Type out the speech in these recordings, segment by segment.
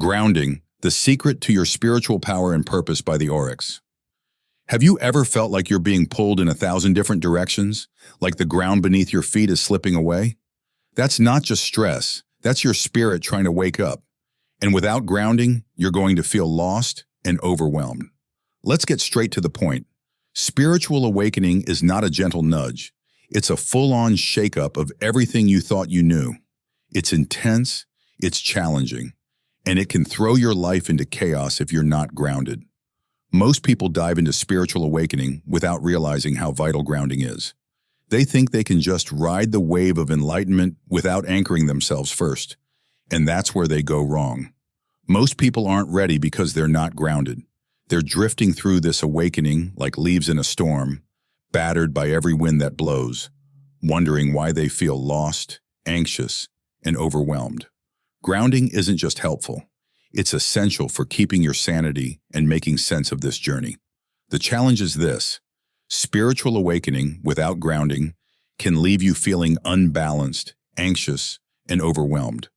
Grounding, the secret to your spiritual power and purpose by the Aurics. Have you ever felt like you're being pulled in 1,000 different directions, like the ground beneath your feet is slipping away? That's not just stress, that's your spirit trying to wake up. And without grounding, you're going to feel lost and overwhelmed. Let's get straight to the point. Spiritual awakening is not a gentle nudge. It's a full-on shakeup of everything you thought you knew. It's intense, it's challenging, and it can throw your life into chaos if you're not grounded. Most people dive into spiritual awakening without realizing how vital grounding is. They think they can just ride the wave of enlightenment without anchoring themselves first, and that's where they go wrong. Most people aren't ready because they're not grounded. They're drifting through this awakening like leaves in a storm, battered by every wind that blows, wondering why they feel lost, anxious, and overwhelmed. Grounding isn't just helpful. It's essential for keeping your sanity and making sense of this journey. The challenge is this: spiritual awakening without grounding can leave you feeling unbalanced, anxious, and overwhelmed.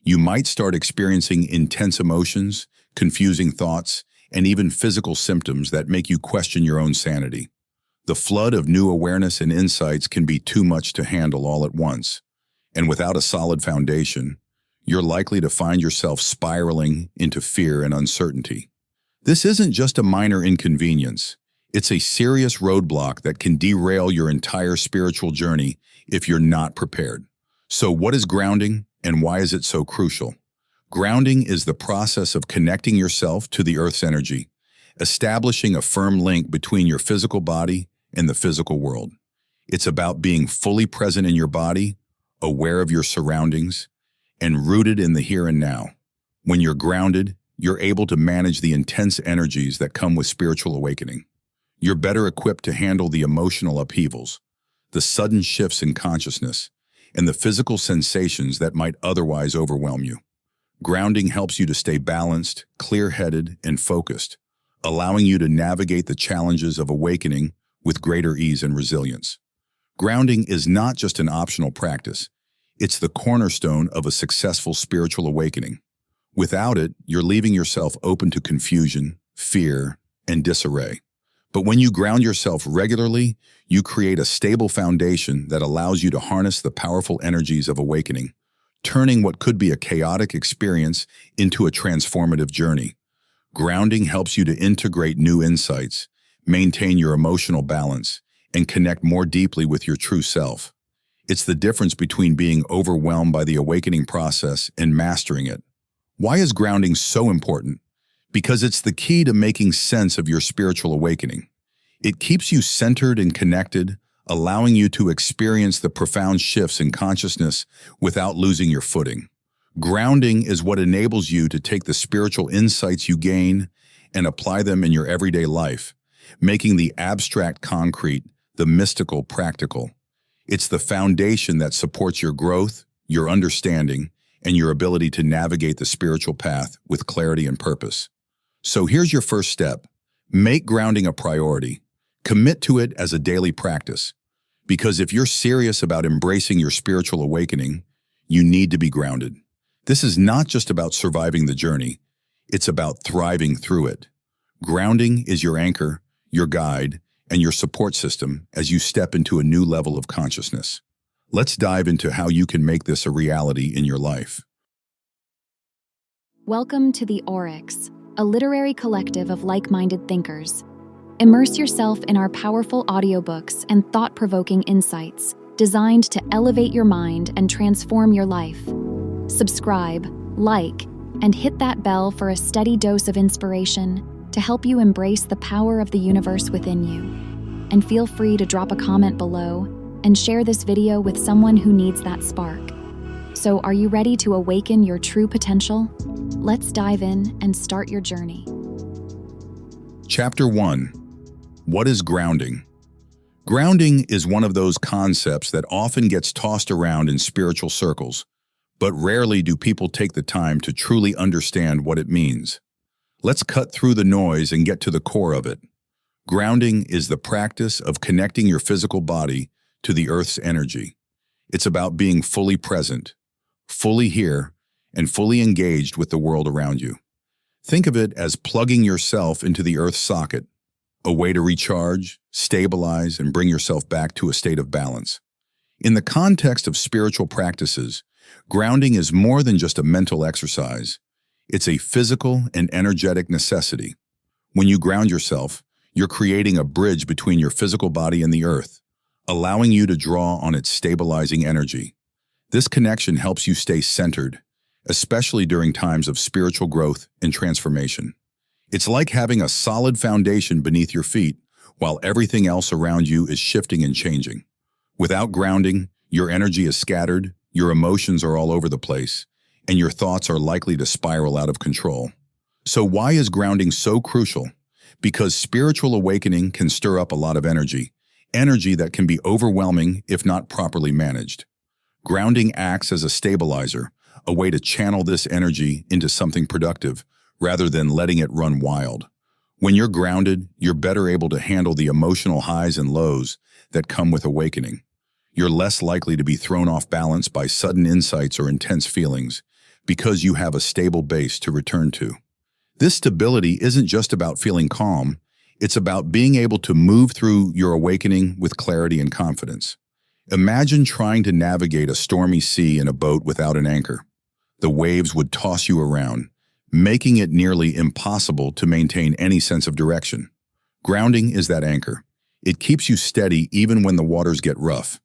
You might start experiencing intense emotions, confusing thoughts, and even physical symptoms that make you question your own sanity. The flood of new awareness and insights can be too much to handle all at once, and without a solid foundation, you're likely to find yourself spiraling into fear and uncertainty. This isn't just a minor inconvenience. It's a serious roadblock that can derail your entire spiritual journey if you're not prepared. So what is grounding, and why is it so crucial? Grounding is the process of connecting yourself to the Earth's energy, establishing a firm link between your physical body and the physical world. It's about being fully present in your body, aware of your surroundings, and rooted in the here and now. When you're grounded, you're able to manage the intense energies that come with spiritual awakening. You're better equipped to handle the emotional upheavals, the sudden shifts in consciousness, and the physical sensations that might otherwise overwhelm you. Grounding helps you to stay balanced, clear-headed, and focused, allowing you to navigate the challenges of awakening with greater ease and resilience. Grounding is not just an optional practice. It's the cornerstone of a successful spiritual awakening. Without it, you're leaving yourself open to confusion, fear, and disarray. But when you ground yourself regularly, you create a stable foundation that allows you to harness the powerful energies of awakening, turning what could be a chaotic experience into a transformative journey. Grounding helps you to integrate new insights, maintain your emotional balance, and connect more deeply with your true self. It's the difference between being overwhelmed by the awakening process and mastering it. Why is grounding so important? Because it's the key to making sense of your spiritual awakening. It keeps you centered and connected, allowing you to experience the profound shifts in consciousness without losing your footing. Grounding is what enables you to take the spiritual insights you gain and apply them in your everyday life, making the abstract concrete, the mystical practical. It's the foundation that supports your growth, your understanding, and your ability to navigate the spiritual path with clarity and purpose. So here's your first step. Make grounding a priority. Commit to it as a daily practice. Because if you're serious about embracing your spiritual awakening, you need to be grounded. This is not just about surviving the journey. It's about thriving through it. Grounding is your anchor, your guide, and your support system as you step into a new level of consciousness. Let's dive into how you can make this a reality in your life. Welcome to the Aurics, a literary collective of like-minded thinkers. Immerse yourself in our powerful audiobooks and thought-provoking insights designed to elevate your mind and transform your life. Subscribe, like, and hit that bell for a steady dose of inspiration to help you embrace the power of the universe within you. And feel free to drop a comment below and share this video with someone who needs that spark. So are you ready to awaken your true potential? Let's dive in and start your journey. Chapter 1. What is grounding? Grounding is one of those concepts that often gets tossed around in spiritual circles, but rarely do people take the time to truly understand what it means. Let's cut through the noise and get to the core of it. Grounding is the practice of connecting your physical body to the Earth's energy. It's about being fully present, fully here, and fully engaged with the world around you. Think of it as plugging yourself into the Earth's socket, a way to recharge, stabilize, and bring yourself back to a state of balance. In the context of spiritual practices, grounding is more than just a mental exercise. It's a physical and energetic necessity. When you ground yourself, you're creating a bridge between your physical body and the earth, allowing you to draw on its stabilizing energy. This connection helps you stay centered, especially during times of spiritual growth and transformation. It's like having a solid foundation beneath your feet while everything else around you is shifting and changing. Without grounding, your energy is scattered, your emotions are all over the place, and your thoughts are likely to spiral out of control. So why is grounding so crucial? Because spiritual awakening can stir up a lot of energy that can be overwhelming if not properly managed. Grounding acts as a stabilizer, a way to channel this energy into something productive rather than letting it run wild. When you're grounded, you're better able to handle the emotional highs and lows that come with awakening. You're less likely to be thrown off balance by sudden insights or intense feelings because you have a stable base to return to. This stability isn't just about feeling calm, it's about being able to move through your awakening with clarity and confidence. Imagine trying to navigate a stormy sea in a boat without an anchor. The waves would toss you around, making it nearly impossible to maintain any sense of direction. Grounding is that anchor. It keeps you steady even when the waters get rough.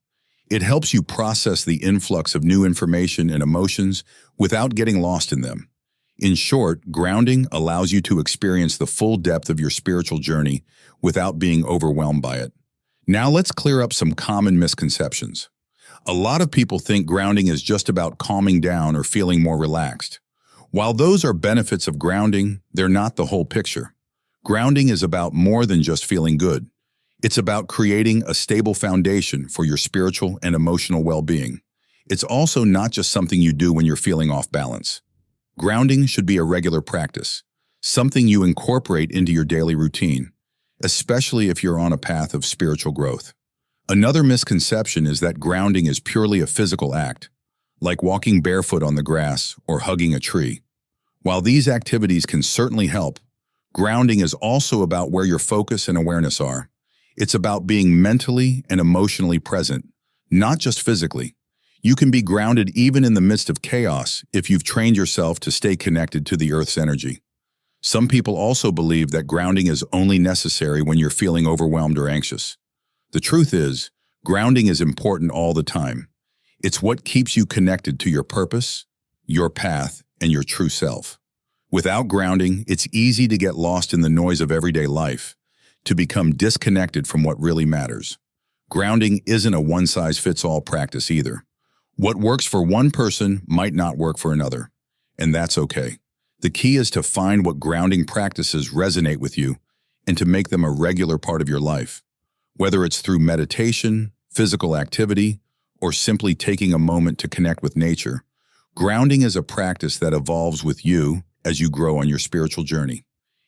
It helps you process the influx of new information and emotions without getting lost in them. In short, grounding allows you to experience the full depth of your spiritual journey without being overwhelmed by it. Now let's clear up some common misconceptions. A lot of people think grounding is just about calming down or feeling more relaxed. While those are benefits of grounding, they're not the whole picture. Grounding is about more than just feeling good. It's about creating a stable foundation for your spiritual and emotional well-being. It's also not just something you do when you're feeling off balance. Grounding should be a regular practice, something you incorporate into your daily routine, especially if you're on a path of spiritual growth. Another misconception is that grounding is purely a physical act, like walking barefoot on the grass or hugging a tree. While these activities can certainly help, grounding is also about where your focus and awareness are. It's about being mentally and emotionally present, not just physically. You can be grounded even in the midst of chaos if you've trained yourself to stay connected to the Earth's energy. Some people also believe that grounding is only necessary when you're feeling overwhelmed or anxious. The truth is, grounding is important all the time. It's what keeps you connected to your purpose, your path, and your true self. Without grounding, it's easy to get lost in the noise of everyday life, to become disconnected from what really matters. Grounding isn't a one-size-fits-all practice either. What works for one person might not work for another, and that's okay. The key is to find what grounding practices resonate with you and to make them a regular part of your life. Whether it's through meditation, physical activity, or simply taking a moment to connect with nature, grounding is a practice that evolves with you as you grow on your spiritual journey.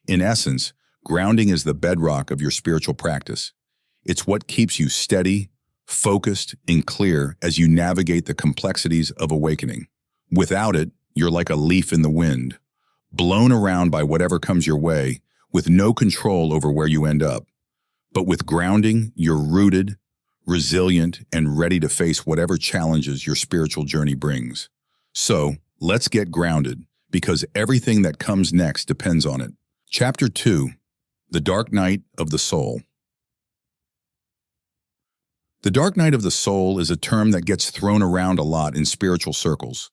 In essence, grounding is the bedrock of your spiritual practice. It's what keeps you steady, focused, and clear as you navigate the complexities of awakening. Without it, you're like a leaf in the wind, blown around by whatever comes your way, with no control over where you end up. But with grounding, you're rooted, resilient, and ready to face whatever challenges your spiritual journey brings. So, let's get grounded, because everything that comes next depends on it. Chapter 2: The Dark Night of the Soul. The dark night of the soul is a term that gets thrown around a lot in spiritual circles,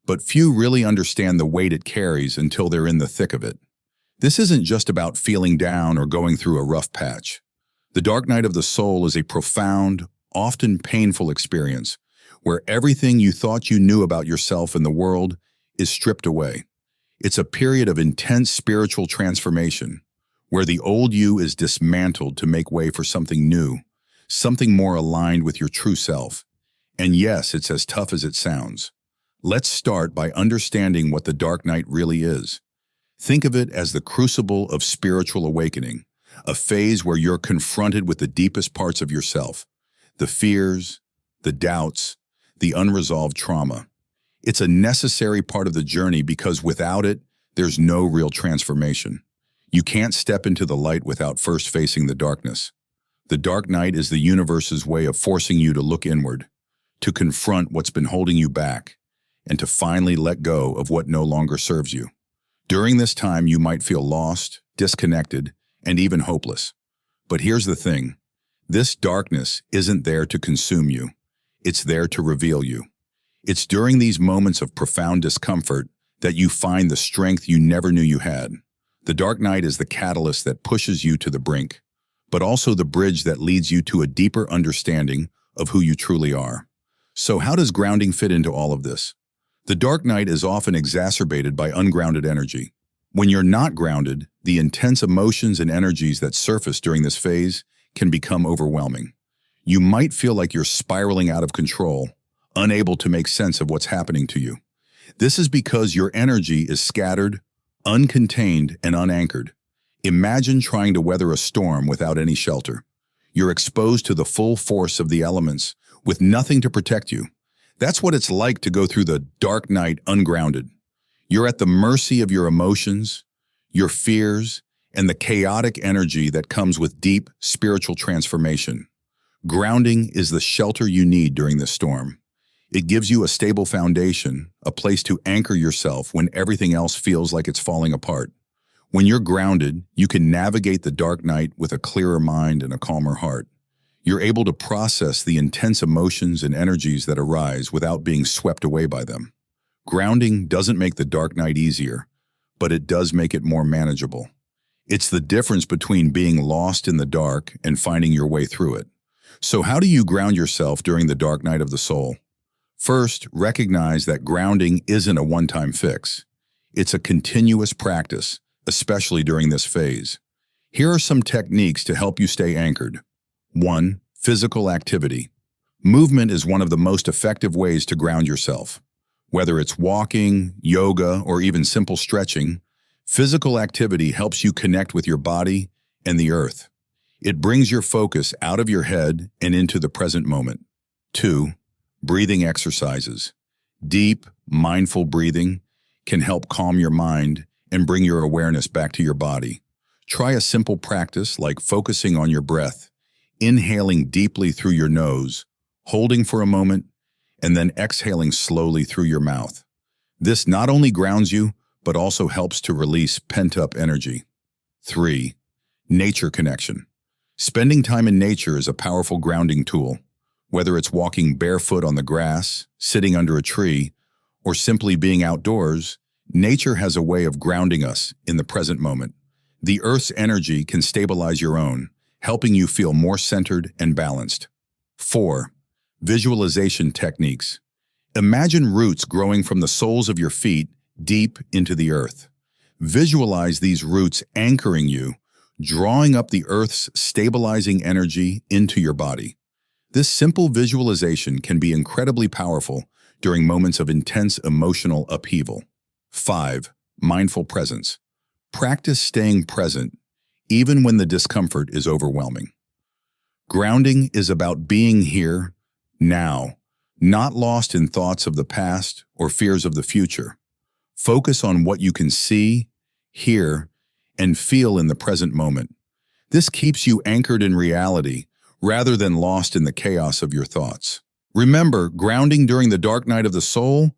but few really understand the weight it carries until they're in the thick of it. This isn't just about feeling down or going through a rough patch. The dark night of the soul is a profound, often painful experience where everything you thought you knew about yourself and the world is stripped away. It's a period of intense spiritual transformation where the old you is dismantled to make way for something new, something more aligned with your true self. And yes, it's as tough as it sounds. Let's start by understanding what the dark night really is. Think of it as the crucible of spiritual awakening, a phase where you're confronted with the deepest parts of yourself, the fears, the doubts, the unresolved trauma. It's a necessary part of the journey because without it, there's no real transformation. You can't step into the light without first facing the darkness. The dark night is the universe's way of forcing you to look inward, to confront what's been holding you back, and to finally let go of what no longer serves you. During this time, you might feel lost, disconnected, and even hopeless. But here's the thing. This darkness isn't there to consume you. It's there to reveal you. It's during these moments of profound discomfort that you find the strength you never knew you had. The dark night is the catalyst that pushes you to the brink, but also the bridge that leads you to a deeper understanding of who you truly are. So how does grounding fit into all of this? The dark night is often exacerbated by ungrounded energy. When you're not grounded, the intense emotions and energies that surface during this phase can become overwhelming. You might feel like you're spiraling out of control, unable to make sense of what's happening to you. This is because your energy is scattered, uncontained, and unanchored. Imagine trying to weather a storm without any shelter. You're exposed to the full force of the elements with nothing to protect you. That's what it's like to go through the dark night ungrounded. You're at the mercy of your emotions, your fears, and the chaotic energy that comes with deep spiritual transformation. Grounding is the shelter you need during this storm. It gives you a stable foundation, a place to anchor yourself when everything else feels like it's falling apart. When you're grounded, you can navigate the dark night with a clearer mind and a calmer heart. You're able to process the intense emotions and energies that arise without being swept away by them. Grounding doesn't make the dark night easier, but it does make it more manageable. It's the difference between being lost in the dark and finding your way through it. So how do you ground yourself during the dark night of the soul? First, recognize that grounding isn't a one-time fix. It's a continuous practice, especially during this phase. Here are some techniques to help you stay anchored. 1. Physical activity. Movement is one of the most effective ways to ground yourself. Whether it's walking, yoga, or even simple stretching, physical activity helps you connect with your body and the earth. It brings your focus out of your head and into the present moment. 2. Breathing exercises. Deep, mindful breathing can help calm your mind and bring your awareness back to your body. Try a simple practice like focusing on your breath, inhaling deeply through your nose, holding for a moment, and then exhaling slowly through your mouth. This not only grounds you, but also helps to release pent-up energy. 3. Nature connection. Spending time in nature is a powerful grounding tool. Whether it's walking barefoot on the grass, sitting under a tree, or simply being outdoors, nature has a way of grounding us in the present moment. The Earth's energy can stabilize your own, helping you feel more centered and balanced. 4. Visualization techniques. Imagine roots growing from the soles of your feet deep into the earth. Visualize these roots anchoring you, drawing up the Earth's stabilizing energy into your body. This simple visualization can be incredibly powerful during moments of intense emotional upheaval. 5. Mindful presence. Practice staying present, even when the discomfort is overwhelming. Grounding is about being here, now, not lost in thoughts of the past or fears of the future. Focus on what you can see, hear, and feel in the present moment. This keeps you anchored in reality rather than lost in the chaos of your thoughts. Remember, grounding during the dark night of the soul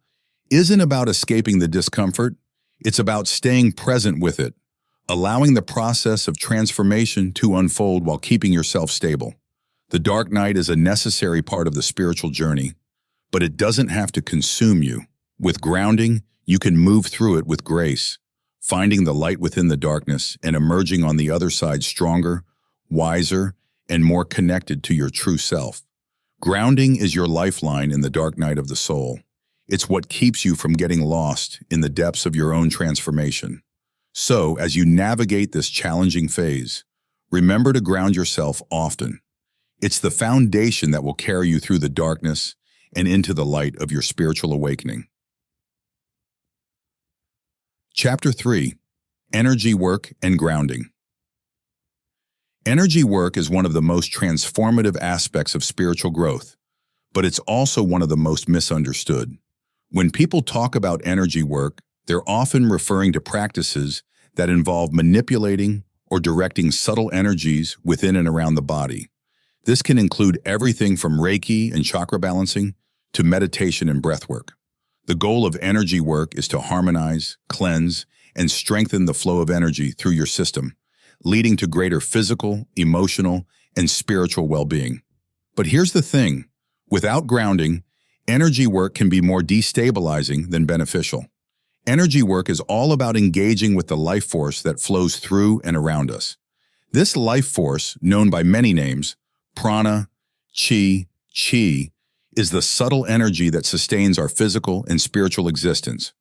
isn't about escaping the discomfort. It's about staying present with it, allowing the process of transformation to unfold while keeping yourself stable. The dark night is a necessary part of the spiritual journey, but it doesn't have to consume you. With grounding, you can move through it with grace, finding the light within the darkness and emerging on the other side stronger, wiser, and more connected to your true self. Grounding is your lifeline in the dark night of the soul. It's what keeps you from getting lost in the depths of your own transformation. So, as you navigate this challenging phase, remember to ground yourself often. It's the foundation that will carry you through the darkness and into the light of your spiritual awakening. Chapter 3. Energy Work and Grounding. Energy work is one of the most transformative aspects of spiritual growth, but it's also one of the most misunderstood. When people talk about energy work, they're often referring to practices that involve manipulating or directing subtle energies within and around the body. This can include everything from Reiki and chakra balancing to meditation and breathwork. The goal of energy work is to harmonize, cleanse, and strengthen the flow of energy through your system, leading to greater physical, emotional, and spiritual well-being. But here's the thing: without grounding, energy work can be more destabilizing than beneficial. Energy work is all about engaging with the life force that flows through and around us. This life force, known by many names, prana, chi, is the subtle energy that sustains our physical and spiritual existence.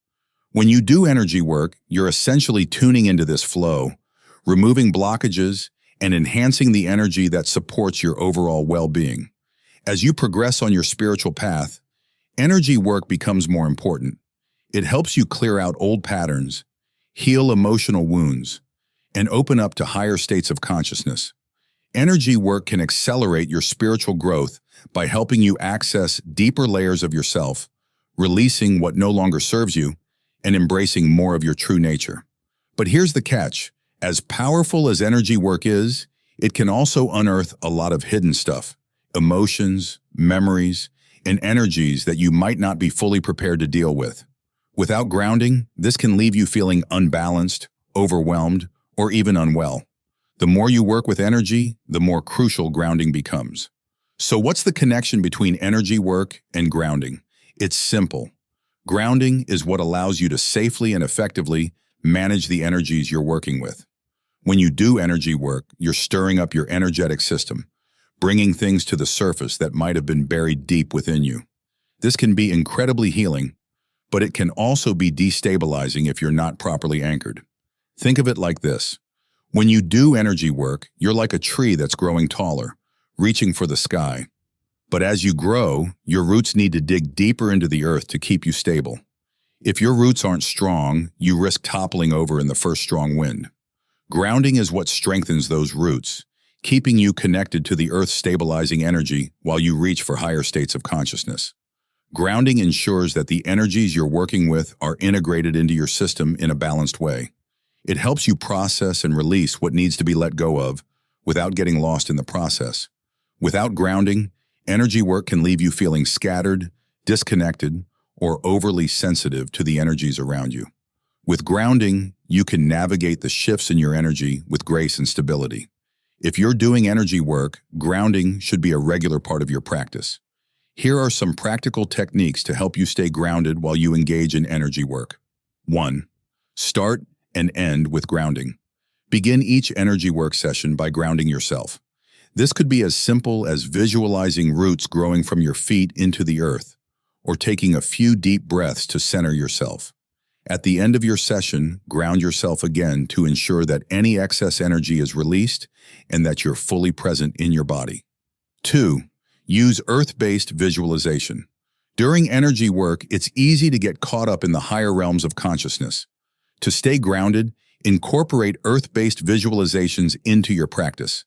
When you do energy work, you're essentially tuning into this flow, removing blockages, and enhancing the energy that supports your overall well-being. As you progress on your spiritual path, energy work becomes more important. It helps you clear out old patterns, heal emotional wounds, and open up to higher states of consciousness. Energy work can accelerate your spiritual growth by helping you access deeper layers of yourself, releasing what no longer serves you, and embracing more of your true nature. But here's the catch: as powerful as energy work is, it can also unearth a lot of hidden stuff, emotions, memories, and energies that you might not be fully prepared to deal with. Without grounding, this can leave you feeling unbalanced, overwhelmed, or even unwell. The more you work with energy, the more crucial grounding becomes. So what's the connection between energy work and grounding? It's simple. Grounding is what allows you to safely and effectively manage the energies you're working with. When you do energy work, you're stirring up your energetic system, bringing things to the surface that might have been buried deep within you. This can be incredibly healing, but it can also be destabilizing if you're not properly anchored. Think of it like this: when you do energy work, you're like a tree that's growing taller, reaching for the sky. But as you grow, your roots need to dig deeper into the earth to keep you stable. If your roots aren't strong, you risk toppling over in the first strong wind. Grounding is what strengthens those roots, keeping you connected to the earth's stabilizing energy while you reach for higher states of consciousness. Grounding ensures that the energies you're working with are integrated into your system in a balanced way. It helps you process and release what needs to be let go of without getting lost in the process. Without grounding, energy work can leave you feeling scattered, disconnected, or overly sensitive to the energies around you. With grounding, you can navigate the shifts in your energy with grace and stability. If you're doing energy work, grounding should be a regular part of your practice. Here are some practical techniques to help you stay grounded while you engage in energy work. 1. Start and end with grounding. Begin each energy work session by grounding yourself. This could be as simple as visualizing roots growing from your feet into the earth, or taking a few deep breaths to center yourself. At the end of your session, ground yourself again to ensure that any excess energy is released and that you're fully present in your body. 2. Use earth-based visualization. During energy work, it's easy to get caught up in the higher realms of consciousness. To stay grounded, incorporate earth-based visualizations into your practice.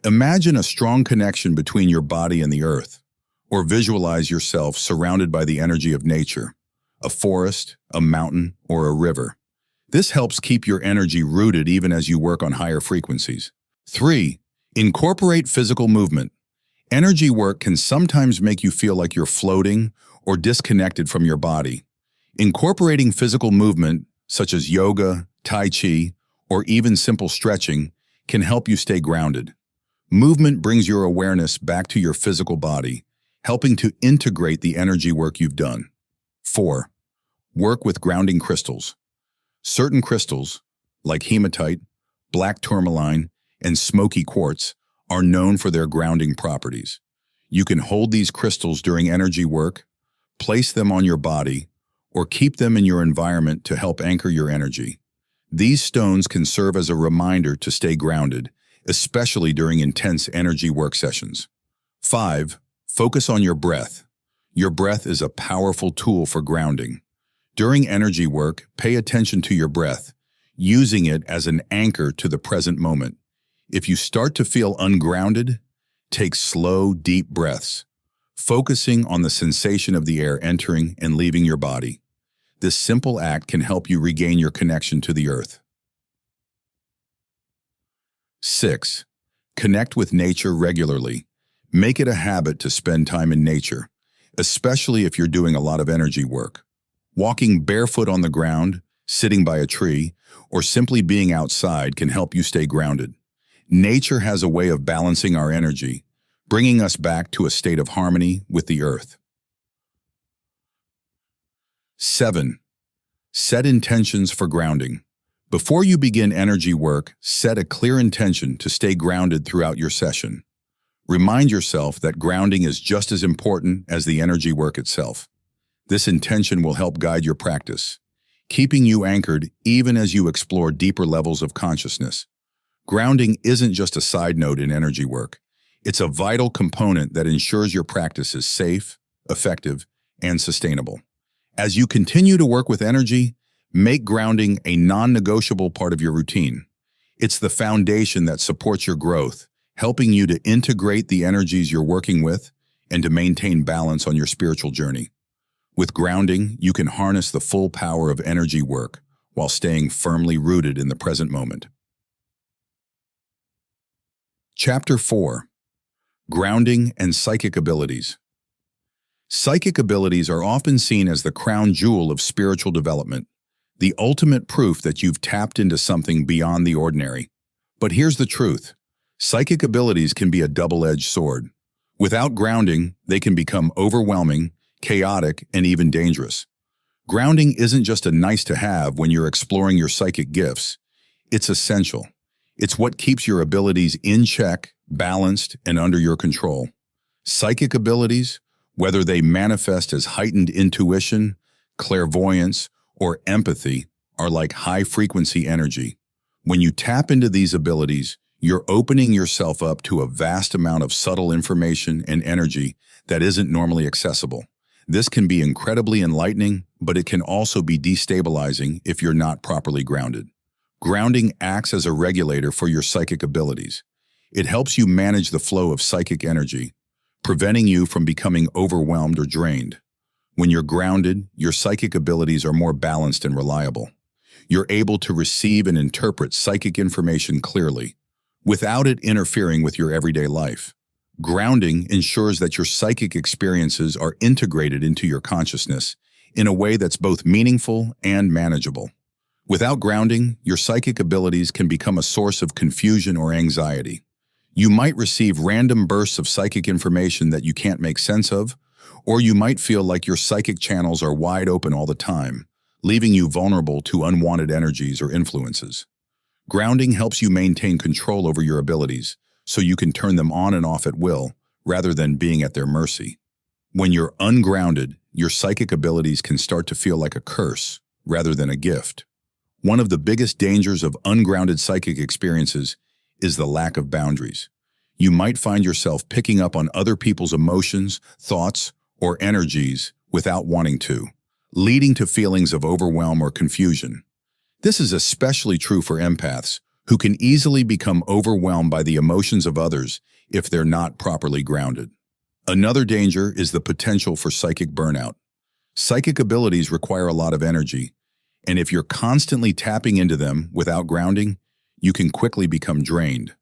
Imagine a strong connection between your body and the earth, or visualize yourself surrounded by the energy of nature, a forest, a mountain, or a river. This helps keep your energy rooted even as you work on higher frequencies. 3. Incorporate physical movement. Energy work can sometimes make you feel like you're floating or disconnected from your body. Incorporating physical movement, such as yoga, tai chi, or even simple stretching, can help you stay grounded. Movement brings your awareness back to your physical body, helping to integrate the energy work you've done. 4. Work with grounding crystals. Certain crystals, like hematite, black tourmaline, and smoky quartz, are known for their grounding properties. You can hold these crystals during energy work, place them on your body, or keep them in your environment to help anchor your energy. These stones can serve as a reminder to stay grounded, especially during intense energy work sessions. 5. Focus on your breath. Your breath is a powerful tool for grounding. During energy work, pay attention to your breath, using it as an anchor to the present moment. If you start to feel ungrounded, take slow, deep breaths. focusing on the sensation of the air entering and leaving your body. This simple act can help you regain your connection to the earth. 6. Connect with nature regularly. Make it a habit to spend time in nature, especially if you're doing a lot of energy work. Walking barefoot on the ground, sitting by a tree, or simply being outside can help you stay grounded. Nature has a way of balancing our energy, bringing us back to a state of harmony with the earth. 7. Set intentions for grounding. Before you begin energy work, set a clear intention to stay grounded throughout your session. Remind yourself that grounding is just as important as the energy work itself. This intention will help guide your practice, keeping you anchored even as you explore deeper levels of consciousness. Grounding isn't just a side note in energy work. It's a vital component that ensures your practice is safe, effective, and sustainable. As you continue to work with energy, make grounding a non-negotiable part of your routine. It's the foundation that supports your growth, helping you to integrate the energies you're working with and to maintain balance on your spiritual journey. With grounding, you can harness the full power of energy work while staying firmly rooted in the present moment. Chapter 4. Grounding and Psychic Abilities. Psychic abilities are often seen as the crown jewel of spiritual development, the ultimate proof that you've tapped into something beyond the ordinary. But here's the truth. Psychic abilities can be a double-edged sword. Without grounding, they can become overwhelming, chaotic, and even dangerous. Grounding isn't just a nice-to-have when you're exploring your psychic gifts. It's essential. It's what keeps your abilities in check, balanced, and under your control. Psychic abilities, whether they manifest as heightened intuition, clairvoyance, or empathy, are like high-frequency energy. When you tap into these abilities, you're opening yourself up to a vast amount of subtle information and energy that isn't normally accessible. This can be incredibly enlightening, but it can also be destabilizing if you're not properly grounded. Grounding acts as a regulator for your psychic abilities. It helps you manage the flow of psychic energy, preventing you from becoming overwhelmed or drained. When you're grounded, your psychic abilities are more balanced and reliable. You're able to receive and interpret psychic information clearly, without it interfering with your everyday life. Grounding ensures that your psychic experiences are integrated into your consciousness in a way that's both meaningful and manageable. Without grounding, your psychic abilities can become a source of confusion or anxiety. You might receive random bursts of psychic information that you can't make sense of, or you might feel like your psychic channels are wide open all the time, leaving you vulnerable to unwanted energies or influences. Grounding helps you maintain control over your abilities, so you can turn them on and off at will, rather than being at their mercy. When you're ungrounded, your psychic abilities can start to feel like a curse, rather than a gift. One of the biggest dangers of ungrounded psychic experiences is the lack of boundaries. You might find yourself picking up on other people's emotions, thoughts, or energies without wanting to, leading to feelings of overwhelm or confusion. This is especially true for empaths, who can easily become overwhelmed by the emotions of others if they're not properly grounded. Another danger is the potential for psychic burnout. Psychic abilities require a lot of energy, and if you're constantly tapping into them without grounding, you can quickly become drained.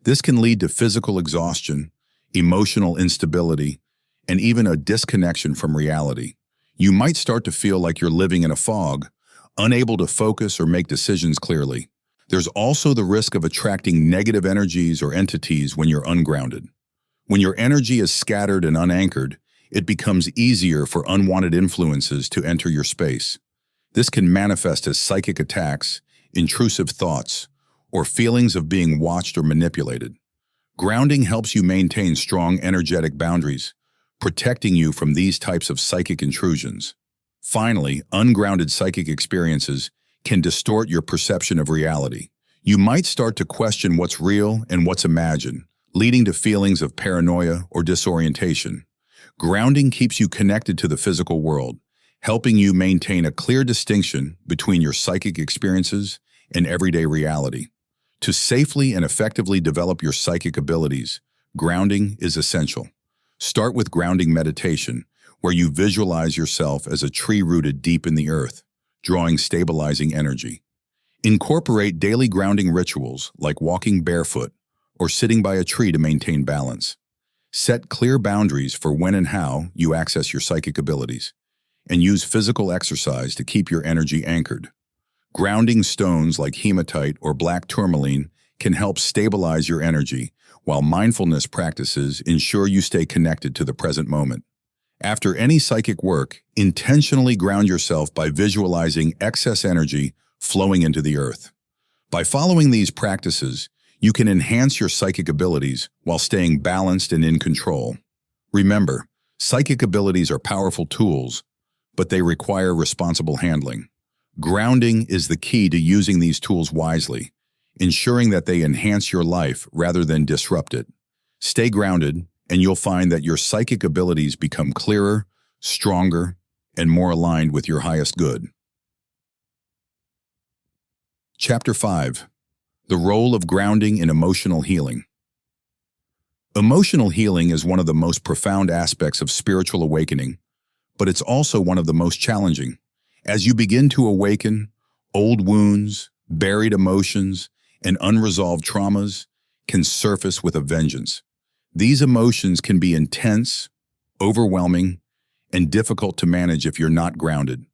This can lead to physical exhaustion, emotional instability, and even a disconnection from reality. You might start to feel like you're living in a fog, unable to focus or make decisions clearly. There's also the risk of attracting negative energies or entities when you're ungrounded. When your energy is scattered and unanchored, it becomes easier for unwanted influences to enter your space. This can manifest as psychic attacks, intrusive thoughts, or feelings of being watched or manipulated. Grounding helps you maintain strong energetic boundaries, protecting you from these types of psychic intrusions. Finally, ungrounded psychic experiences can distort your perception of reality. You might start to question what's real and what's imagined, leading to feelings of paranoia or disorientation. Grounding keeps you connected to the physical world, helping you maintain a clear distinction between your psychic experiences and everyday reality. To safely and effectively develop your psychic abilities, grounding is essential. Start with grounding meditation, where you visualize yourself as a tree rooted deep in the earth, drawing stabilizing energy. Incorporate daily grounding rituals like walking barefoot or sitting by a tree to maintain balance. Set clear boundaries for when and how you access your psychic abilities, and use physical exercise to keep your energy anchored. Grounding stones like hematite or black tourmaline can help stabilize your energy, while mindfulness practices ensure you stay connected to the present moment. After any psychic work, intentionally ground yourself by visualizing excess energy flowing into the earth. By following these practices, you can enhance your psychic abilities while staying balanced and in control. Remember, psychic abilities are powerful tools, but they require responsible handling. Grounding is the key to using these tools wisely, ensuring that they enhance your life rather than disrupt it. Stay grounded, and you'll find that your psychic abilities become clearer, stronger, and more aligned with your highest good. Chapter 5. The Role of Grounding in Emotional Healing. Emotional healing is one of the most profound aspects of spiritual awakening, but it's also one of the most challenging. As you begin to awaken, old wounds, buried emotions, and unresolved traumas can surface with a vengeance. These emotions can be intense, overwhelming, and difficult to manage if you're not grounded.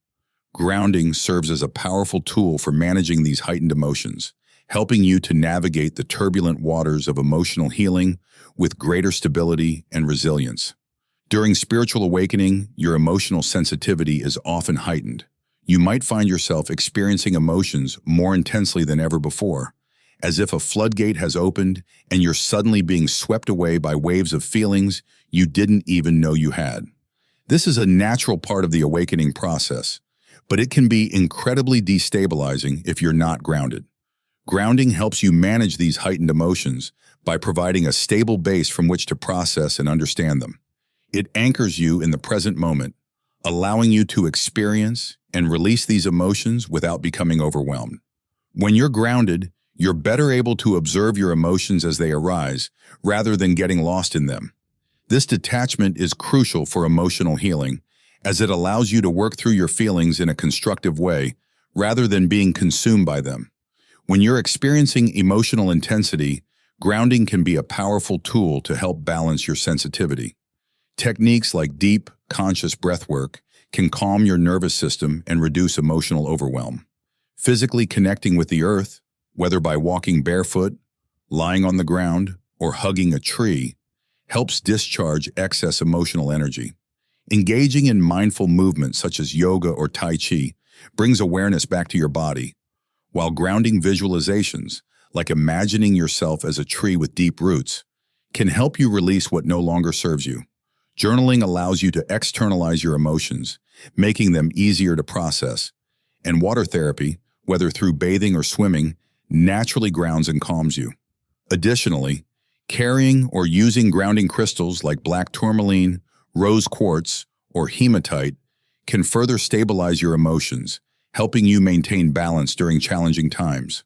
Grounding serves as a powerful tool for managing these heightened emotions, helping you to navigate the turbulent waters of emotional healing with greater stability and resilience. During spiritual awakening, your emotional sensitivity is often heightened. You might find yourself experiencing emotions more intensely than ever before, as if a floodgate has opened and you're suddenly being swept away by waves of feelings you didn't even know you had. This is a natural part of the awakening process, but it can be incredibly destabilizing if you're not grounded. Grounding helps you manage these heightened emotions by providing a stable base from which to process and understand them. It anchors you in the present moment, allowing you to experience and release these emotions without becoming overwhelmed. When you're grounded, you're better able to observe your emotions as they arise, rather than getting lost in them. This detachment is crucial for emotional healing, as it allows you to work through your feelings in a constructive way, rather than being consumed by them. When you're experiencing emotional intensity, grounding can be a powerful tool to help balance your sensitivity. Techniques like deep, conscious breathwork can calm your nervous system and reduce emotional overwhelm. Physically connecting with the earth, whether by walking barefoot, lying on the ground, or hugging a tree, helps discharge excess emotional energy. Engaging in mindful movements such as yoga or tai chi brings awareness back to your body, while grounding visualizations, like imagining yourself as a tree with deep roots, can help you release what no longer serves you. Journaling allows you to externalize your emotions, making them easier to process. And water therapy, whether through bathing or swimming, naturally grounds and calms you. Additionally, carrying or using grounding crystals like black tourmaline, rose quartz, or hematite can further stabilize your emotions, helping you maintain balance during challenging times.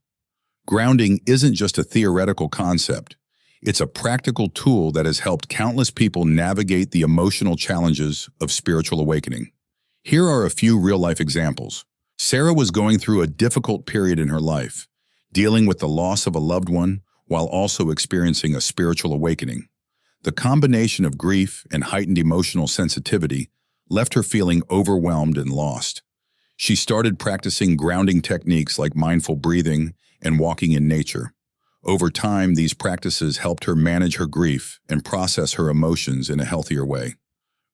Grounding isn't just a theoretical concept. It's a practical tool that has helped countless people navigate the emotional challenges of spiritual awakening. Here are a few real-life examples. Sarah was going through a difficult period in her life, dealing with the loss of a loved one while also experiencing a spiritual awakening. The combination of grief and heightened emotional sensitivity left her feeling overwhelmed and lost. She started practicing grounding techniques like mindful breathing and walking in nature. Over time, these practices helped her manage her grief and process her emotions in a healthier way.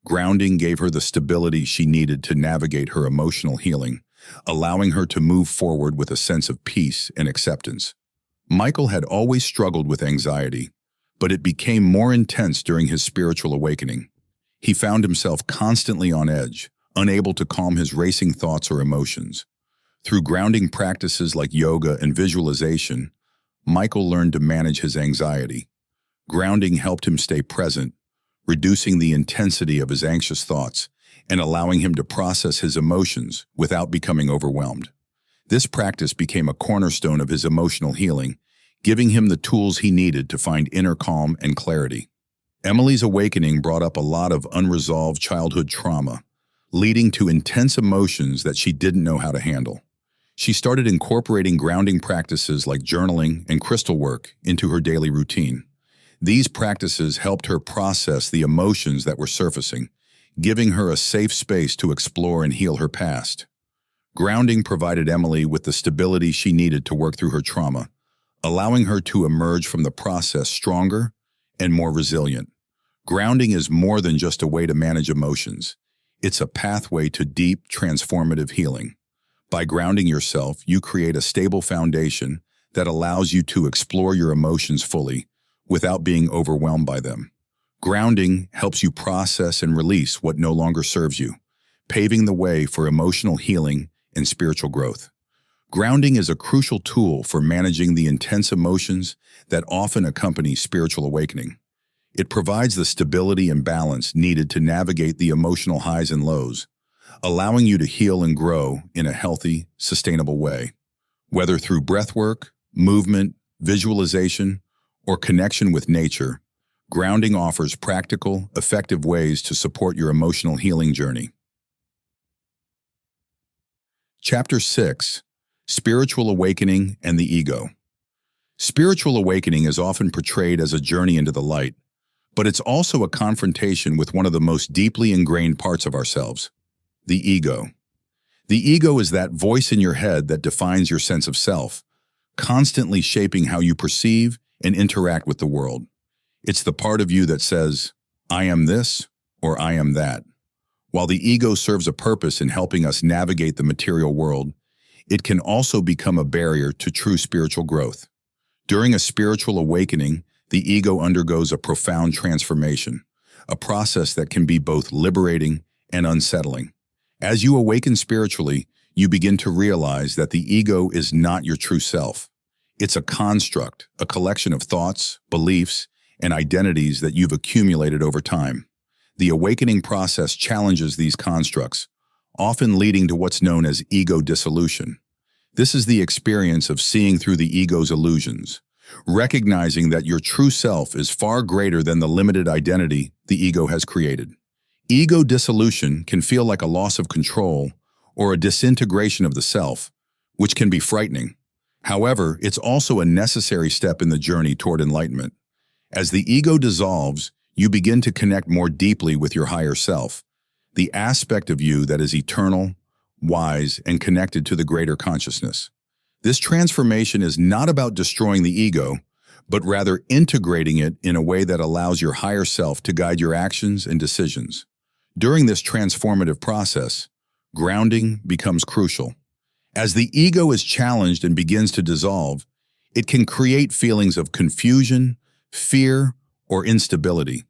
Grounding gave her the stability she needed to navigate her emotional healing, allowing her to move forward with a sense of peace and acceptance. Michael had always struggled with anxiety, but it became more intense during his spiritual awakening. He found himself constantly on edge, unable to calm his racing thoughts or emotions. Through grounding practices like yoga and visualization, Michael learned to manage his anxiety. Grounding helped him stay present, reducing the intensity of his anxious thoughts and allowing him to process his emotions without becoming overwhelmed. This practice became a cornerstone of his emotional healing, giving him the tools he needed to find inner calm and clarity. Emily's awakening brought up a lot of unresolved childhood trauma, leading to intense emotions that she didn't know how to handle. She started incorporating grounding practices like journaling and crystal work into her daily routine. These practices helped her process the emotions that were surfacing, giving her a safe space to explore and heal her past. Grounding provided Emily with the stability she needed to work through her trauma, allowing her to emerge from the process stronger and more resilient. Grounding is more than just a way to manage emotions. It's a pathway to deep, transformative healing. By grounding yourself, you create a stable foundation that allows you to explore your emotions fully without being overwhelmed by them. Grounding helps you process and release what no longer serves you, paving the way for emotional healing and spiritual growth. Grounding is a crucial tool for managing the intense emotions that often accompany spiritual awakening. It provides the stability and balance needed to navigate the emotional highs and lows, allowing you to heal and grow in a healthy, sustainable way. Whether through breathwork, movement, visualization, or connection with nature, grounding offers practical, effective ways to support your emotional healing journey. Chapter 6: Spiritual Awakening and the Ego. Spiritual awakening is often portrayed as a journey into the light, but it's also a confrontation with one of the most deeply ingrained parts of ourselves, the ego. The ego is that voice in your head that defines your sense of self, constantly shaping how you perceive and interact with the world. It's the part of you that says, "I am this," or "I am that." While the ego serves a purpose in helping us navigate the material world, it can also become a barrier to true spiritual growth. During a spiritual awakening, the ego undergoes a profound transformation, a process that can be both liberating and unsettling. As you awaken spiritually, you begin to realize that the ego is not your true self. It's a construct, a collection of thoughts, beliefs, and identities that you've accumulated over time. The awakening process challenges these constructs, often leading to what's known as ego dissolution. This is the experience of seeing through the ego's illusions, recognizing that your true self is far greater than the limited identity the ego has created. Ego dissolution can feel like a loss of control or a disintegration of the self, which can be frightening. However, it's also a necessary step in the journey toward enlightenment. As the ego dissolves, you begin to connect more deeply with your higher self, the aspect of you that is eternal, wise, and connected to the greater consciousness. This transformation is not about destroying the ego, but rather integrating it in a way that allows your higher self to guide your actions and decisions. During this transformative process, grounding becomes crucial. As the ego is challenged and begins to dissolve, it can create feelings of confusion, fear, or instability.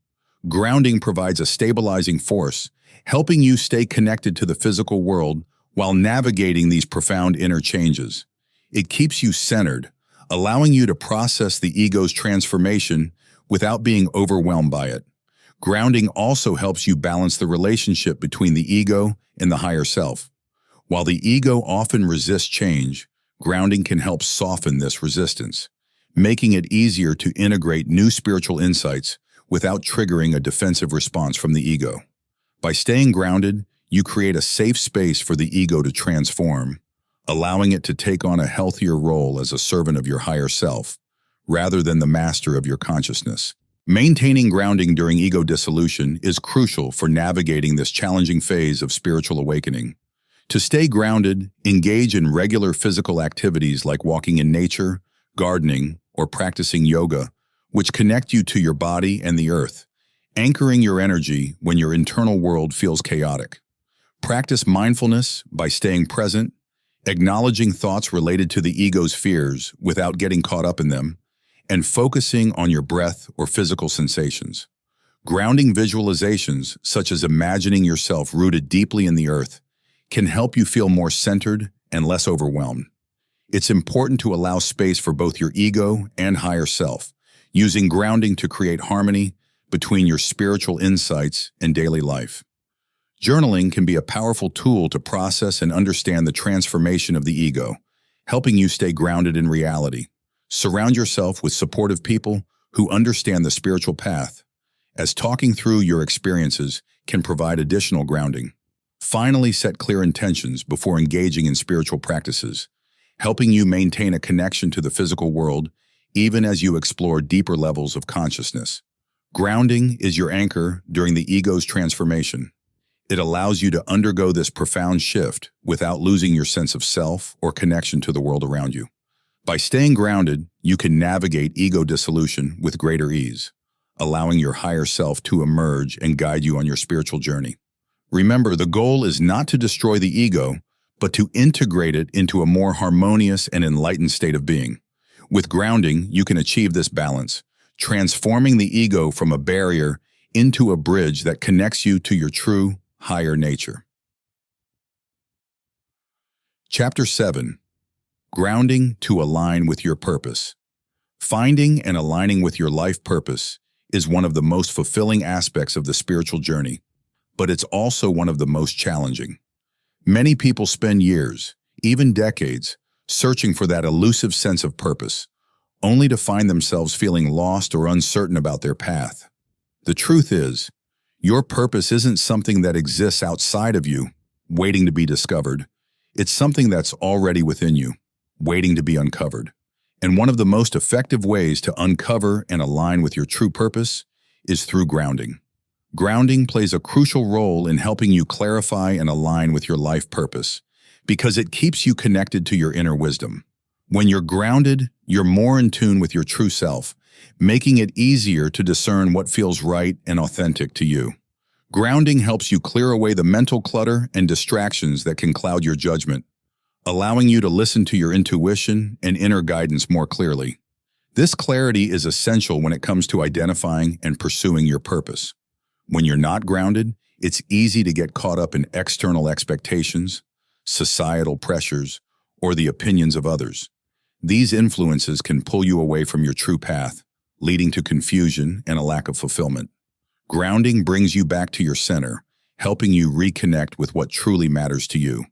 Grounding provides a stabilizing force, helping you stay connected to the physical world while navigating these profound inner changes. It keeps you centered, allowing you to process the ego's transformation without being overwhelmed by it. Grounding also helps you balance the relationship between the ego and the higher self. While the ego often resists change, grounding can help soften this resistance, making it easier to integrate new spiritual insights without triggering a defensive response from the ego. By staying grounded, you create a safe space for the ego to transform, allowing it to take on a healthier role as a servant of your higher self, rather than the master of your consciousness. Maintaining grounding during ego dissolution is crucial for navigating this challenging phase of spiritual awakening. To stay grounded, engage in regular physical activities like walking in nature, gardening, or practicing yoga, which connect you to your body and the earth, anchoring your energy when your internal world feels chaotic. Practice mindfulness by staying present, acknowledging thoughts related to the ego's fears without getting caught up in them, and focusing on your breath or physical sensations. Grounding visualizations, such as imagining yourself rooted deeply in the earth, can help you feel more centered and less overwhelmed. It's important to allow space for both your ego and higher self, using grounding to create harmony between your spiritual insights and daily life. Journaling can be a powerful tool to process and understand the transformation of the ego, helping you stay grounded in reality. Surround yourself with supportive people who understand the spiritual path, as talking through your experiences can provide additional grounding. Finally, set clear intentions before engaging in spiritual practices, helping you maintain a connection to the physical world even as you explore deeper levels of consciousness. Grounding is your anchor during the ego's transformation. It allows you to undergo this profound shift without losing your sense of self or connection to the world around you. By staying grounded, you can navigate ego dissolution with greater ease, allowing your higher self to emerge and guide you on your spiritual journey. Remember, the goal is not to destroy the ego, but to integrate it into a more harmonious and enlightened state of being. With grounding, you can achieve this balance, transforming the ego from a barrier into a bridge that connects you to your true, higher nature. Chapter 7. Grounding to align with your purpose. Finding and aligning with your life purpose is one of the most fulfilling aspects of the spiritual journey, but it's also one of the most challenging. Many people spend years, even decades, searching for that elusive sense of purpose, only to find themselves feeling lost or uncertain about their path. The truth is, your purpose isn't something that exists outside of you, waiting to be discovered. It's something that's already within you, waiting to be uncovered. And one of the most effective ways to uncover and align with your true purpose is through grounding. Grounding plays a crucial role in helping you clarify and align with your life purpose, because it keeps you connected to your inner wisdom. When you're grounded, you're more in tune with your true self, making it easier to discern what feels right and authentic to you. Grounding helps you clear away the mental clutter and distractions that can cloud your judgment, allowing you to listen to your intuition and inner guidance more clearly. This clarity is essential when it comes to identifying and pursuing your purpose. When you're not grounded, it's easy to get caught up in external expectations, societal pressures, or the opinions of others. These influences can pull you away from your true path, leading to confusion and a lack of fulfillment. Grounding brings you back to your center, helping you reconnect with what truly matters to you.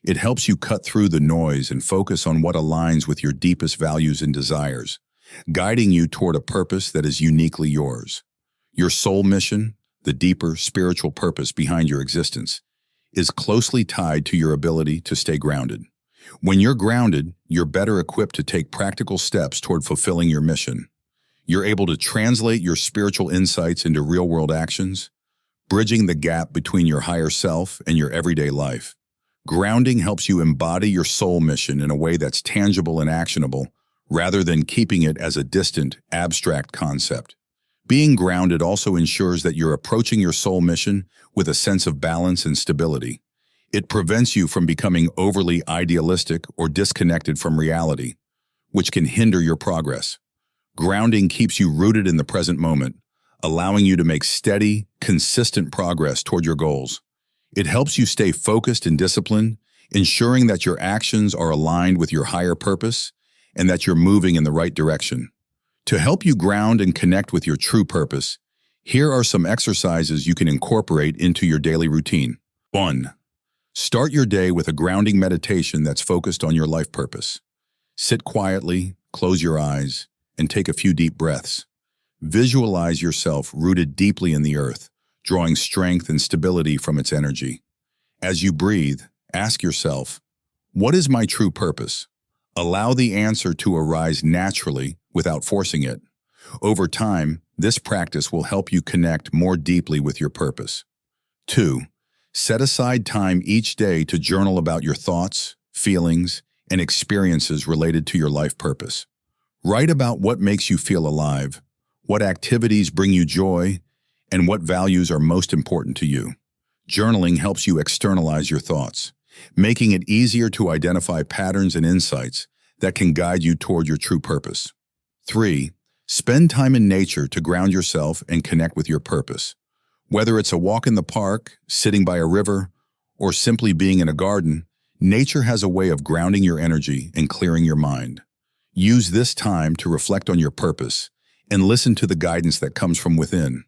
It helps you cut through the noise and focus on what aligns with your deepest values and desires, guiding you toward a purpose that is uniquely yours. Your soul mission, the deeper spiritual purpose behind your existence, is closely tied to your ability to stay grounded. When you're grounded, you're better equipped to take practical steps toward fulfilling your mission. You're able to translate your spiritual insights into real-world actions, bridging the gap between your higher self and your everyday life. Grounding helps you embody your soul mission in a way that's tangible and actionable, rather than keeping it as a distant, abstract concept. Being grounded also ensures that you're approaching your soul mission with a sense of balance and stability. It prevents you from becoming overly idealistic or disconnected from reality, which can hinder your progress. Grounding keeps you rooted in the present moment, allowing you to make steady, consistent progress toward your goals. It helps you stay focused and disciplined, ensuring that your actions are aligned with your higher purpose and that you're moving in the right direction. To help you ground and connect with your true purpose, here are some exercises you can incorporate into your daily routine. 1. Start your day with a grounding meditation that's focused on your life purpose. Sit quietly, close your eyes, and take a few deep breaths. Visualize yourself rooted deeply in the earth, drawing strength and stability from its energy. As you breathe, ask yourself, what is my true purpose? Allow the answer to arise naturally without forcing it. Over time, this practice will help you connect more deeply with your purpose. 2. Set aside time each day to journal about your thoughts, feelings, and experiences related to your life purpose. Write about what makes you feel alive, what activities bring you joy, and what values are most important to you. Journaling helps you externalize your thoughts, making it easier to identify patterns and insights that can guide you toward your true purpose. 3. Spend time in nature to ground yourself and connect with your purpose. Whether it's a walk in the park, sitting by a river, or simply being in a garden, nature has a way of grounding your energy and clearing your mind. Use this time to reflect on your purpose and listen to the guidance that comes from within.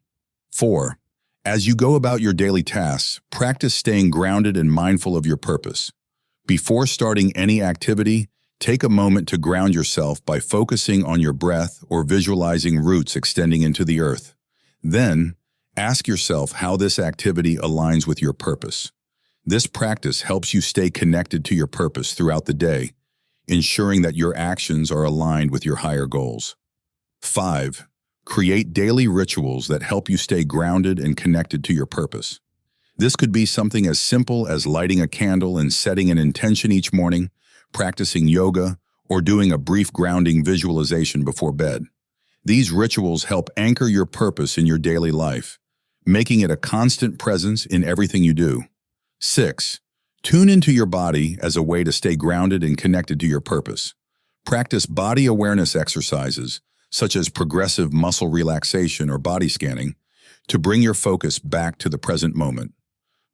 4. As you go about your daily tasks, practice staying grounded and mindful of your purpose. Before starting any activity, take a moment to ground yourself by focusing on your breath or visualizing roots extending into the earth. Then, ask yourself how this activity aligns with your purpose. This practice helps you stay connected to your purpose throughout the day, ensuring that your actions are aligned with your higher goals. 5. Create daily rituals that help you stay grounded and connected to your purpose. This could be something as simple as lighting a candle and setting an intention each morning, practicing yoga, or doing a brief grounding visualization before bed. These rituals help anchor your purpose in your daily life, making it a constant presence in everything you do. 6. Tune into your body as a way to stay grounded and connected to your purpose. Practice body awareness exercises, such as progressive muscle relaxation or body scanning, to bring your focus back to the present moment.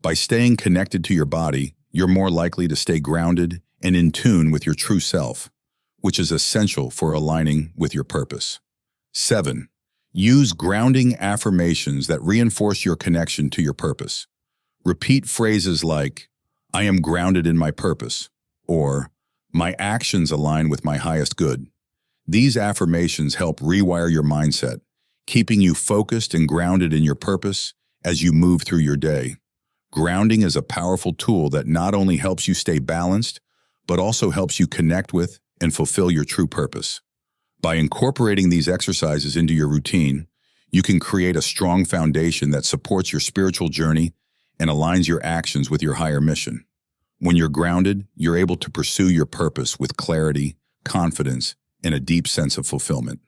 By staying connected to your body, you're more likely to stay grounded and in tune with your true self, which is essential for aligning with your purpose. 7. Use grounding affirmations that reinforce your connection to your purpose. Repeat phrases like, "I am grounded in my purpose," or "My actions align with my highest good." These affirmations help rewire your mindset, keeping you focused and grounded in your purpose as you move through your day. Grounding is a powerful tool that not only helps you stay balanced, but also helps you connect with and fulfill your true purpose. By incorporating these exercises into your routine, you can create a strong foundation that supports your spiritual journey and aligns your actions with your higher mission. When you're grounded, you're able to pursue your purpose with clarity, confidence, and a deep sense of fulfillment.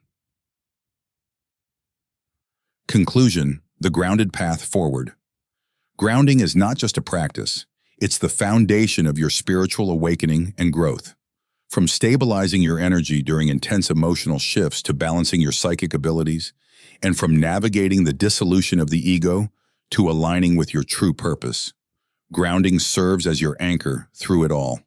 Conclusion: the grounded path forward. Grounding is not just a practice, it's the foundation of your spiritual awakening and growth. From stabilizing your energy during intense emotional shifts to balancing your psychic abilities, and from navigating the dissolution of the ego to aligning with your true purpose, grounding serves as your anchor through it all.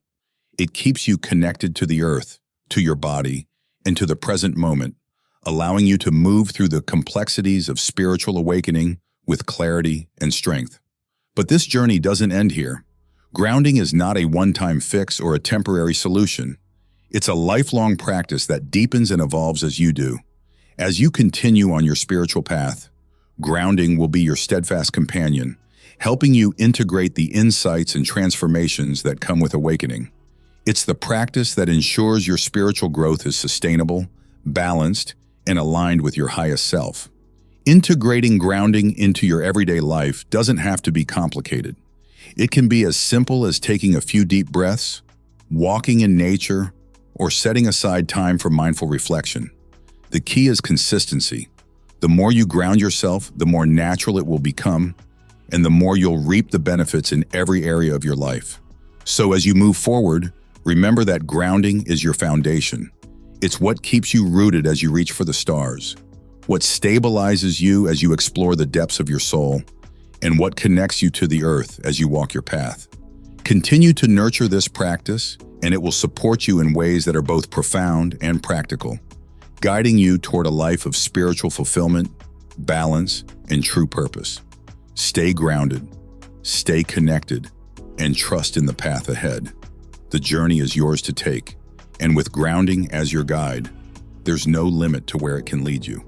It keeps you connected to the earth, to your body, and to the present moment, allowing you to move through the complexities of spiritual awakening with clarity and strength. But this journey doesn't end here. Grounding is not a one-time fix or a temporary solution. It's a lifelong practice that deepens and evolves as you do. As you continue on your spiritual path, grounding will be your steadfast companion, helping you integrate the insights and transformations that come with awakening. It's the practice that ensures your spiritual growth is sustainable, balanced, and aligned with your highest self. Integrating grounding into your everyday life doesn't have to be complicated. It can be as simple as taking a few deep breaths, walking in nature, or setting aside time for mindful reflection. The key is consistency. The more you ground yourself, the more natural it will become, and the more you'll reap the benefits in every area of your life. So as you move forward, remember that grounding is your foundation. It's what keeps you rooted as you reach for the stars, what stabilizes you as you explore the depths of your soul, and what connects you to the earth as you walk your path. Continue to nurture this practice, and it will support you in ways that are both profound and practical, guiding you toward a life of spiritual fulfillment, balance, and true purpose. Stay grounded, stay connected, and trust in the path ahead. The journey is yours to take, and with grounding as your guide, there's no limit to where it can lead you.